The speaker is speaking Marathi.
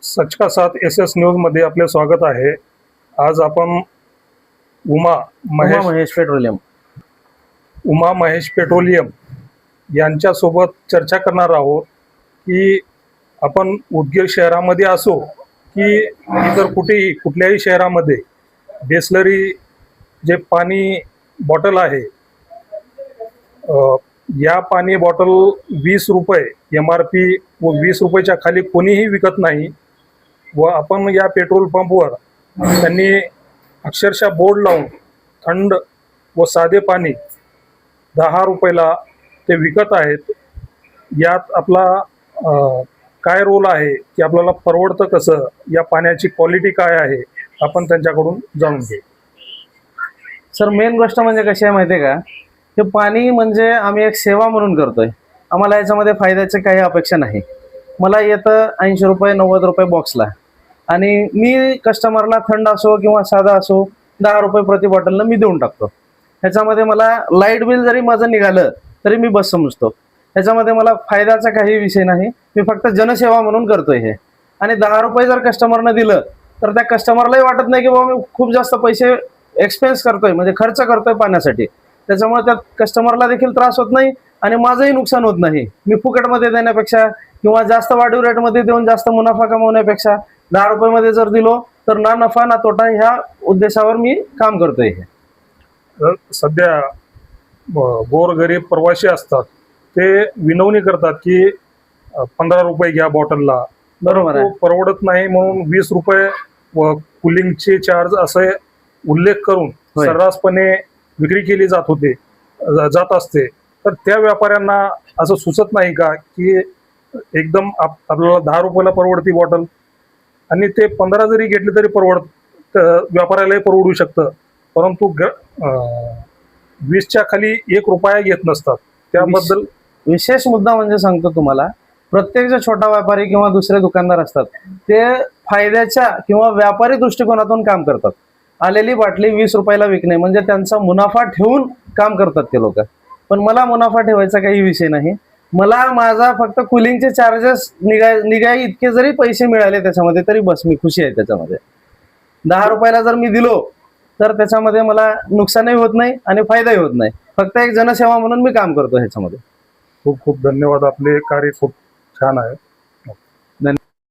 सच का साथ SS न्यूज मध्ये आपले स्वागत आहे। आज आपण उमा महेश पेट्रोलियम यांच्यासोबत चर्चा करणार आहोत की आपण उदगीर शहरामध्ये असो की इतर कुठल्याही शहरामध्ये बिसलरी जे पाणी बॉटल आहे, या पाणी बॉटल 20 रुपये MRP व 20 रुपयाच्या खाली कोणीही विकत नाही। व आपण या पेट्रोल पंपवर त्यांनी अक्षरशः बोर्ड लावून थंड व साधे पाणी 10 रुपयाला ते विकत आहेत। यात आपला काय रोल आहे की आपल्याला परवडतं कसं, या पाण्याची क्वालिटी काय आहे, आपण त्यांच्याकडून जाणून घेऊ। सर, मेन गोष्ट म्हणजे कशी आहे माहिती आहे का, हे पाणी म्हणजे आम्ही एक सेवा म्हणून करतोय। आम्हाला याच्यामध्ये फायद्याची काही अपेक्षा नाही। मला येतं 80 रुपये 90 रुपये बॉक्सला, आणि मी कस्टमरला थंड असो किंवा साधा असो 10 रुपये प्रति बॉटलला मी देऊन टाकतो। ह्याच्यामध्ये मला लाईट बिल जरी माझं निघालं तरी मी बस समजतो। ह्याच्यामध्ये मला फायद्याचा काही विषय नाही, मी फक्त जनसेवा म्हणून करतोय हे। आणि 10 रुपये जर कस्टमरनं दिलं तर त्या कस्टमरलाही वाटत नाही की बाबा मी खूप जास्त पैसे एक्सपेन्स करतोय, म्हणजे खर्च करतोय पाण्यासाठी। त्याच्यामुळे त्या कस्टमरला देखील त्रास होत नाही आणि माझंही नुकसान होत नाही। मी फुकटमध्ये देण्यापेक्षा किंवा जास्त वाढीव रेटमध्ये देऊन जास्त मुनाफा कमवण्यापेक्षा 10 रुपयामध्ये जर दिलो तर ना नफा ना तोटा, ह्या उद्देशावर मी काम करतोय हे। सध्या गोरगरीब प्रवासी असतात, ते विनवणी करतात की 15 रुपये घ्या बॉटलला, बरोबर आहे, परवडत नाही म्हणून 20 रुपये व कुलिंगचे चार्ज असे उल्लेख करून सर्रासपणे विक्री केली जात असते। तर त्या व्यापाऱ्यांना असं सुचत नाही का की एकदम आपल्याला 10 रुपयाला परवडती बॉटल, आणि ते 15 जरी घेतले तरी व्यापाऱ्यालाही परवडू शकतं, परंतु 20च्या खाली 1 रुपया घेत नसतात। त्याबद्दल विशेष मुद्दा म्हणजे सांगतो तुम्हाला, प्रत्येक जो छोटा व्यापारी किंवा दुसरे दुकानदार असतात ते फायद्याच्या किंवा व्यापारी दृष्टिकोनातून काम करतात। आलेली बाटली 20 रुपयाला विकणे म्हणजे त्यांचा मुनाफा ठेवून काम करतात ते लोक। पण मला मुनाफा ठेवायचा काही विषय नाही। मला माझा फक्त कुलिंगचे चार्जेस निघाय इतके जरी पैसे मिळाले त्याच्यामध्ये तरी बस मी खुशी आहे त्याच्यामध्ये। 10 रुपयाला जर मी दिलो तर त्याच्यामध्ये मला नुकसानही होत नाही आणि फायदाही होत नाही। फक्त एक जनसेवा म्हणून मी काम करतो ह्याच्यामध्ये। खूप खूप धन्यवाद, आपले कार्य खूप छान आहे।